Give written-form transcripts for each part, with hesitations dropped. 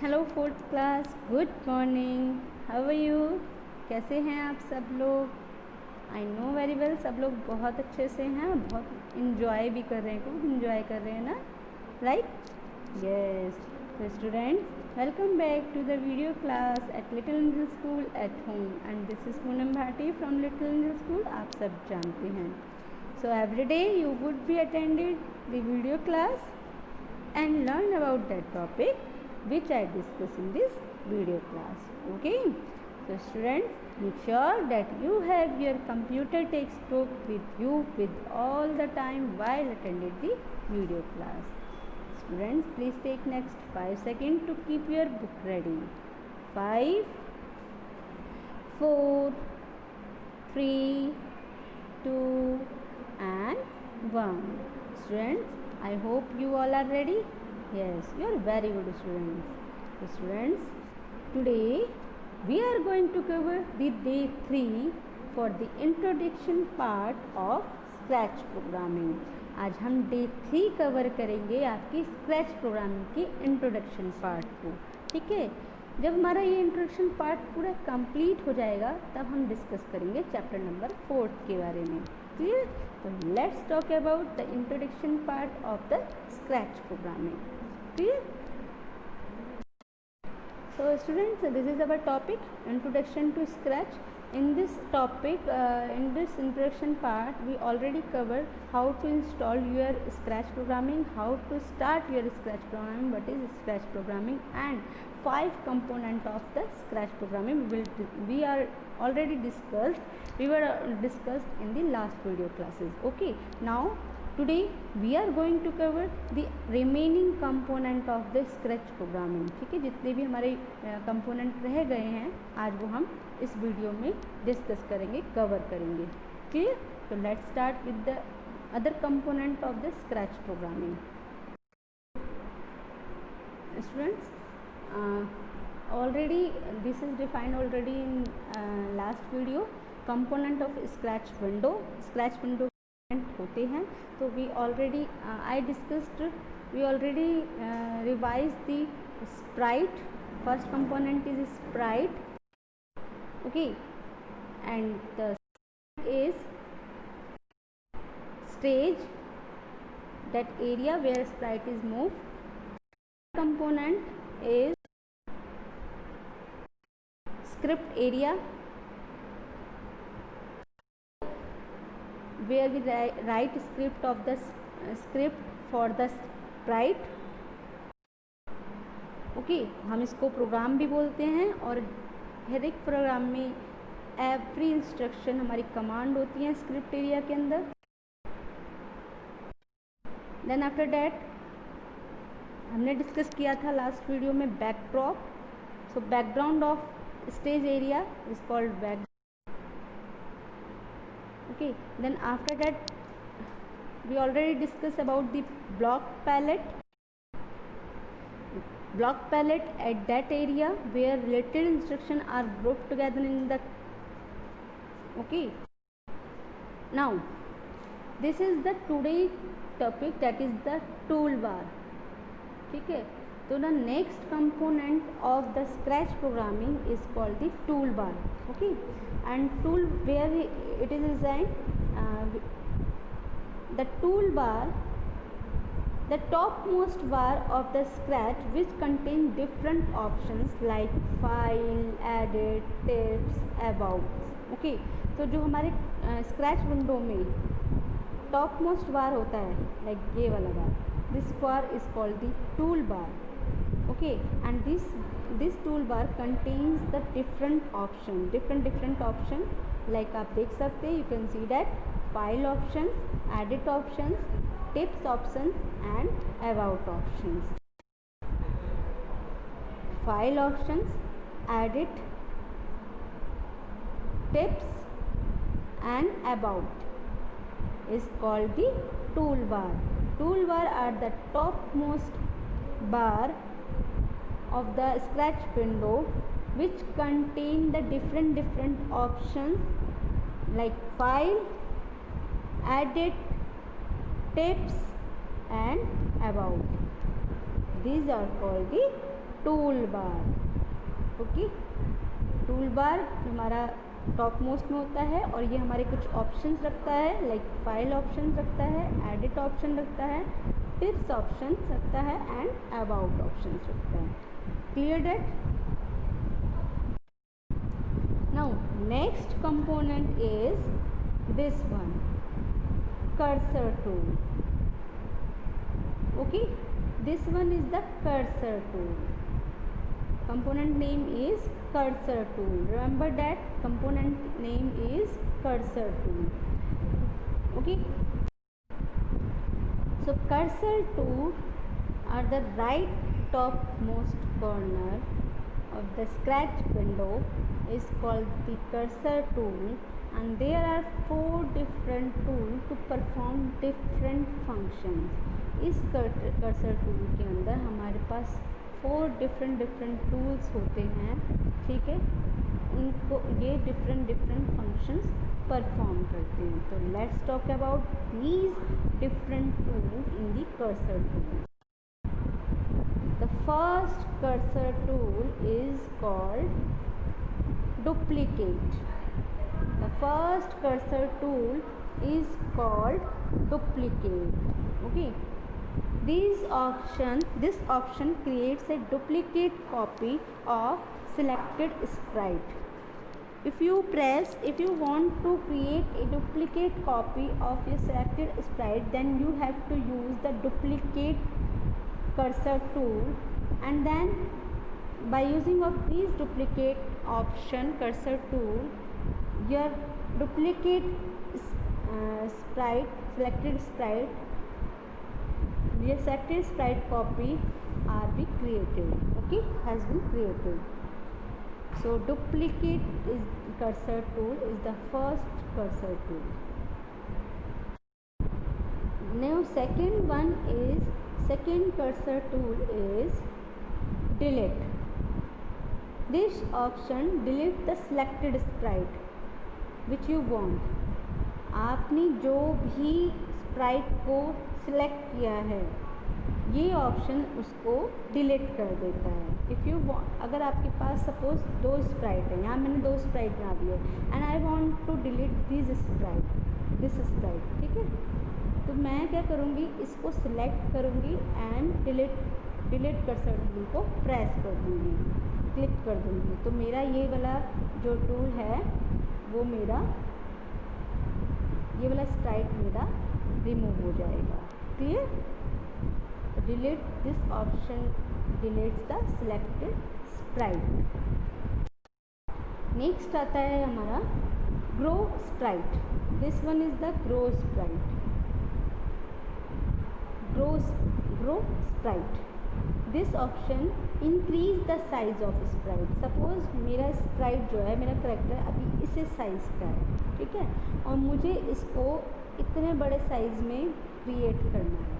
Hello fourth class, good morning. How are you? कैसे हैं आप सब लोग? आई नो वेरी वेल, सब लोग बहुत अच्छे से हैं और बहुत इंजॉय भी कर रहे हैं। खूब इंजॉय कर रहे हैं ना, राइट? यस। तो students, welcome back to the video class at Little Angel School at home and this is Poonam Bhati from Little Angel School. आप सब जानते हैं, so every day you would be attended the video class and learn about that topic which I discuss in this video class. Okay, so students, make sure that you have your computer textbook with you with all the time while attending the video class. Students, please take next 5 seconds to keep your book ready. 5, 4, 3, 2 and 1. Students, I hope you all are ready. Yes, you are very good students. So students, today we are going to cover the day 3 for the introduction part of scratch programming. आज हम day 3 cover करेंगे आपकी scratch programming की introduction part को। ठीक है, जब हमारा ये इंट्रोडक्शन पार्ट पूरा कंप्लीट हो जाएगा तब हम डिस्कस करेंगे चैप्टर नंबर 4 के बारे में। क्लियर? तो let's talk about the introduction part of the scratch programming. Clear? So students, this is our topic, introduction to scratch. In this topic, in this introduction part, we already covered how to install your scratch programming, how to start your scratch programming, what is scratch programming, and 5 component of the scratch programming we are already discussed. We were discussed in the last video classes. Okay, now today we are going to cover the remaining component of the scratch programming. ठीक है, जितने भी हमारे component रह गए हैं आज वो हम इस वीडियो में डिस्कस करेंगे, कवर करेंगे। क्लियर? तो let's start with the other component of the scratch programming. Students, already this is defined already in last video. Component of scratch window होते हैं, तो we already I discussed, we already revised the sprite. First component is sprite. Okay, and the second is stage, that area where sprite is moved. Component is script area, where we write script of the script for the sprite. Okay, हम इसको programme भी बोलते हैं और हर एक programme में every instruction हमारी command होती है स्क्रिप्ट एरिया के अंदर। देन आफ्टर डैट हमने डिस्कस किया था लास्ट वीडियो में backdrop. So background of stage area is called back. Okay, then after that we already discussed about the block palette. Block palette at that area where related instruction are grouped together in the. Okay, now this is the today topic, that is the toolbar. ठीक है, तो the next component of the scratch programming is called the toolbar. Okay, and tool where it is designed, the toolbar, the topmost bar of the scratch, which contain different options like file, edit, tips, about. Okay, तो जो हमारे scratch window में top most bar होता है, like ये वाला bar, this bar is called the tool bar. Okay, and this tool bar contains the different option, like आप देख सकते हैं, you can see that file options, edit options, tips options and about options. File options, edit, tips and about is called the toolbar. Toolbar are the topmost bar of the scratch window which contain the different options like file, edit, tips and about. These are called the tool bar. Okay, tool bar हमारा top most में होता है और ये हमारे कुछ options रखता है, लाइक फाइल ऑप्शन रखता है, एडिट ऑप्शन रखता है, टिप्स ऑप्शन रखता है एंड अबाउट ऑप्शन रखता है। Clear that? Now next component is this one, cursor tool. Okay, this one is the cursor tool. Component name is cursor tool. Remember that component name is cursor tool. Okay, so cursor tool are the right topmost corner of the scratch window is called the cursor tool, and there are 4 different tools to perform different functions. इस cursor tool के अंदर हमारे पास 4 different tools होते हैं, ठीक है, उनको ये different functions परफॉर्म करते हैं। तो let's talk about these different tools in the cursor tool. The first cursor tool is called duplicate. The first cursor tool is called duplicate. Okay, this option creates a duplicate copy of selected sprite. If you want to create a duplicate copy of your selected sprite, then you have to use the duplicate cursor tool, and then by using of this duplicate option cursor tool, your duplicate selected sprite copy are be created. Okay, has been created. So duplicate is cursor tool is the first cursor tool. Now second cursor tool is delete. This option delete the selected sprite which you want. आपने जो भी Sprite को select किया है, ये option उसको delete कर देता है। इफ़ यू वांट, अगर आपके पास सपोज 2 स्प्राइट है, यहाँ मैंने 2 स्प्राइट बना दिए and I want to delete this sprite, ठीक है, तो मैं क्या करूँगी, इसको सिलेक्ट करूँगी एंड डिलीट कर्सर टूल को प्रेस कर दूँगी, क्लिक कर दूँगी, तो मेरा ये वाला जो टूल है वो मेरा ये वाला स्प्राइट मेरा रिमूव हो जाएगा। Clear? Delete this option deletes the selected Sprite. Next आता है हमारा grow Sprite. This one is the grow Sprite. Grow Sprite. This option increase the size of Sprite. Suppose मेरा स्प्राइट जो है, मेरा करेक्टर अभी इस साइज़ का है, ठीक है, और मुझे इसको इतने बड़े साइज़ में क्रिएट करना है,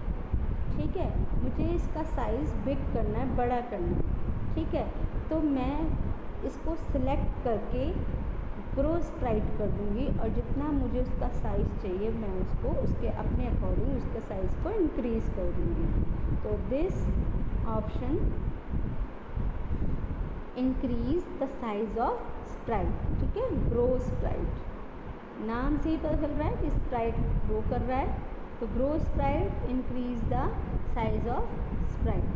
ठीक है, मुझे इसका साइज़ बिग करना है, बड़ा करना है, ठीक है, तो मैं इसको सिलेक्ट करके ग्रो स्प्राइट कर दूँगी और जितना मुझे उसका साइज़ चाहिए मैं उसको उसके अपने अकॉर्डिंग उसके साइज़ को इंक्रीज़ कर दूँगी. तो this option increase the size of Sprite. ठीक है, ग्रो स्प्राइट, नाम से ही पता चल रहा है कि स्प्राइट ग्रो कर रहा है, तो grow Sprite increase the size of Sprite.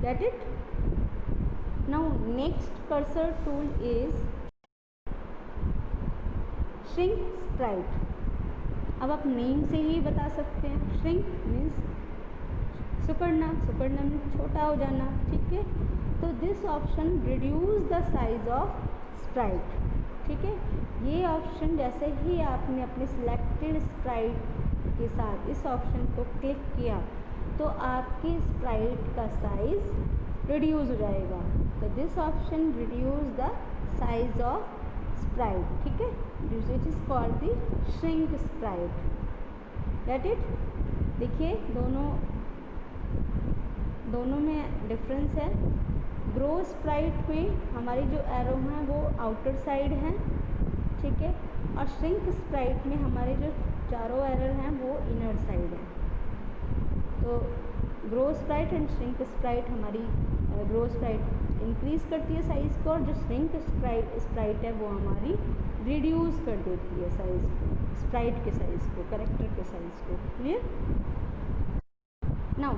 Get it? Now next cursor tool is shrink Sprite. अब आप नेम से ही बता सकते हैं, श्रिंक मीन्स सिकुड़ना, सिकुड़ना मीन्स छोटा हो जाना. ठीक है, तो this option reduce the size of Sprite. ठीक है, ये ऑप्शन जैसे ही आपने अपने सिलेक्टेड स्प्राइट के साथ इस ऑप्शन को क्लिक किया तो आपके स्प्राइट का साइज रिड्यूस हो जाएगा. तो this option reduce the size of Sprite. ठीक है, which is called the shrink Sprite. Get it? देखिए दोनों में डिफरेंस है. ग्रो स्प्राइट में हमारी जो एरो हैं वो आउटर साइड हैं, ठीक है, और श्रिंक स्प्राइट में हमारे जो चारों एरर हैं वो इनर साइड हैं. तो grow Sprite and shrink Sprite हमारी ग्रो स्प्राइट इंक्रीज करती है साइज़ को, और जो श्रिंक स्प्राइट है वो हमारी रिड्यूस कर देती है साइज़ को, स्प्राइट के साइज़ को, कैरेक्टर के साइज़ को। क्लियर? नाउ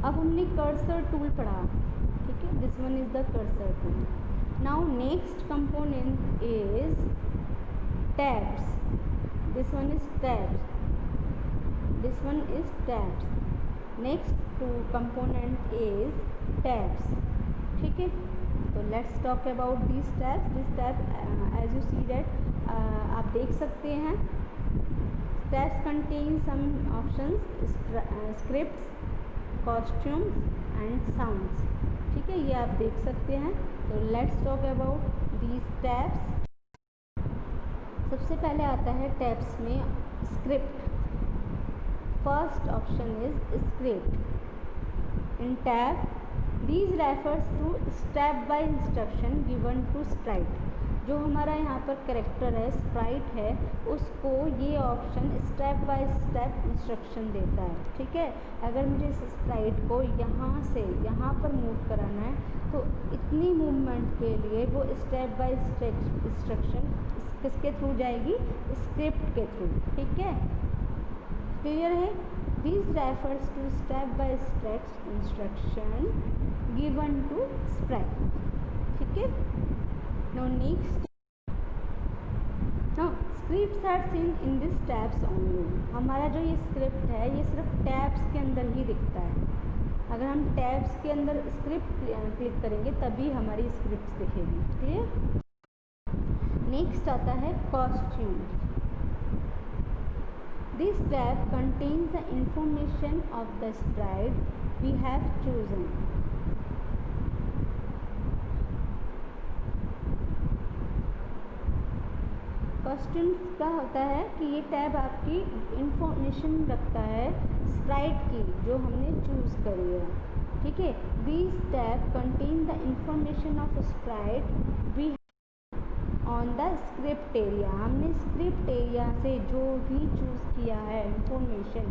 अब हमने कर्सर टूल पढ़ा, ठीक है, this one is the cursor tool. Now next component is tabs, this one is tabs, this one is tabs. Next to component is tabs, ठीक है। तो let's talk about these tabs. This tab as you see that आप देख सकते हैं tabs contain some options, scripts, costumes and sounds, ठीक है, ये आप देख सकते हैं। तो let's talk about these tabs. सबसे पहले आता है tabs में script. First option is script. In tab, these refers to step by instruction given to sprite. जो हमारा यहाँ पर करेक्टर है, स्प्राइट है, उसको ये option step by step instruction देता है, ठीक है। अगर मुझे इस स्प्राइट को यहाँ से यहाँ पर मूव कराना है तो इतनी मूवमेंट के लिए वो स्टेप बाय स्टेप इंस्ट्रक्शन किसके थ्रू जाएगी? स्क्रिप्ट के थ्रू, ठीक है। क्लियर है? This refers to step by step instruction given to sprite, ठीक है। Now next, now scripts are seen in this tabs only. हमारा जो ये स्क्रिप्ट है ये सिर्फ टैब्स के अंदर ही दिखता है। अगर हम टैब्स के अंदर स्क्रिप्ट क्लिक करेंगे तभी हमारी स्क्रिप्ट दिखेगी। क्लियर? नेक्स्ट आता है costume. This tab contains the information of the sprite we have chosen. Costumes का होता है कि ये टैब आपकी इंफॉर्मेशन रखता है स्प्राइट की जो हमने चूज़ करी है, ठीक है। This tab contain the information of sprite we on the script area. हमने स्क्रिप्ट एरिया से जो भी चूज़ किया है इंफॉर्मेशन,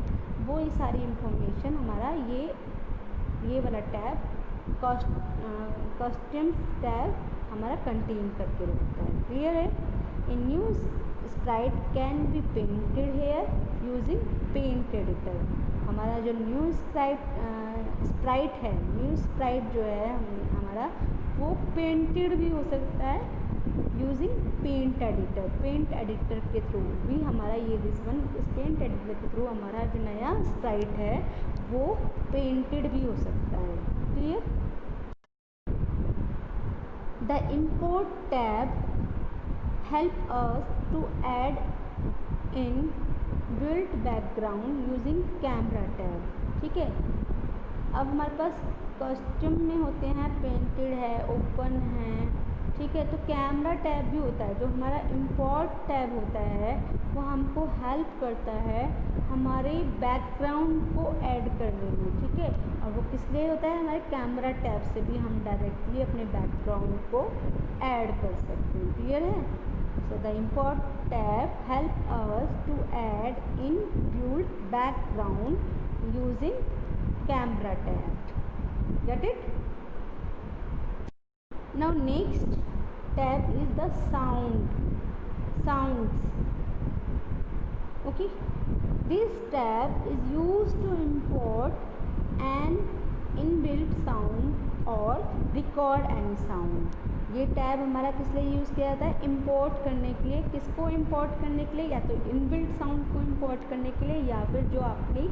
वो ये सारी इंफॉर्मेशन हमारा ये वाला टैब कॉस्ट्यूम्स टैब हमारा कंटेन करके रखता है। क्लियर है? A new sprite can be painted here using paint editor. हमारा जो न्यू स्प्राइट है, न्यू स्प्राइट जो है हमारा वो पेंटेड भी हो सकता है using paint editor. Paint editor के थ्रू भी हमारा ये दिस पेंट एडिटर के थ्रू हमारा जो नया स्प्राइट है वो पेंटेड भी हो सकता है। Clear? The import tab help us to add in built background using camera tab, ठीक है। अब हमारे पास कॉस्ट्यूम में होते हैं पेंटेड है, ओपन है, ठीक है। तो कैमरा टैब भी होता है, जो हमारा इम्पोर्ट टैब होता है वो हमको हेल्प करता है हमारे बैकग्राउंड को ऐड करने में, ठीक है। और वो किस लिए होता है? हमारे कैमरा टैब से भी हम डायरेक्टली अपने बैकग्राउंड को ऐड कर सकते हैं। क्लियर है? So the import tab help us to add in built background using camera tab. Get it? Now next tab is the sounds. Okay, this tab is used to import an inbuilt sound or record any sound. ये tab हमारा किस लिए use किया जाता है? Import करने के लिए। किसको इंपोर्ट करने के लिए? या तो इनबिल्ट साउंड को इंपोर्ट करने के लिए, या फिर जो आपने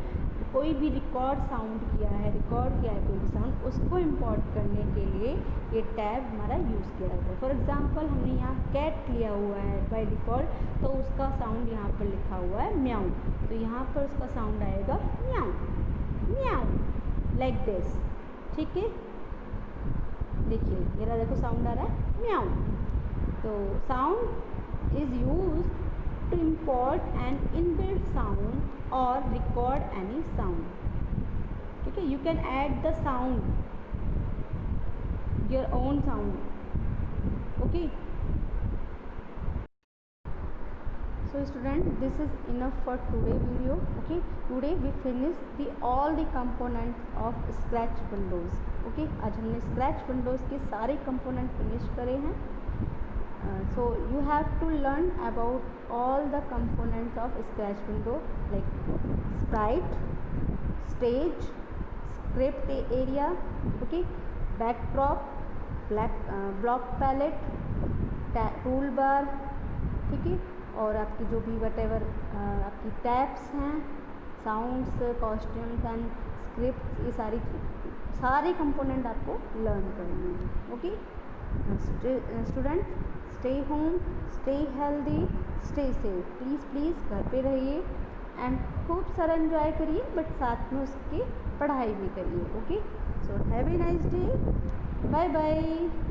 कोई भी रिकॉर्ड साउंड किया है, रिकॉर्ड किया है कोई भी साउंड, उसको इंपोर्ट करने के लिए ये टैब हमारा यूज़ किया जाता है। फॉर एग्जांपल हमने यहाँ कैट लिया हुआ है बाय डिफ़ॉल्ट, तो उसका साउंड यहाँ पर लिखा हुआ है म्याऊ, तो यहाँ पर उसका साउंड आएगा म्याऊ म्याऊ, लाइक दिस, ठीक है। देखिए मेरा देखो साउंड आ रहा है म्याऊ। तो sound is use to import an inbuilt sound और रिकॉर्ड एनी साउंड, ठीक है। You can add the sound, your own sound, okay. So student, this is enough for today video. Okay, today we finish all the components of Scratch Windows. Okay, आज हमने Scratch Windows के सारे component finish करे हैं. So you have to learn about all the components of Scratch Window, like sprite, stage, script area, okay, backdrop, block palette, toolbar, ठीक है, और आपकी जो भी वटेवर आपकी टैब्स हैं, साउंड्स, कॉस्ट्यूम्स एंड स्क्रिप्ट, ये सारे कंपोनेंट आपको लर्न करने हैं. Okay students, stay home, stay healthy, stay safe. Please घर पे रहिए एंड खूब सारा एंजॉय करिए, बट साथ में उसकी पढ़ाई भी करिए. Okay, so have a nice day. Bye bye.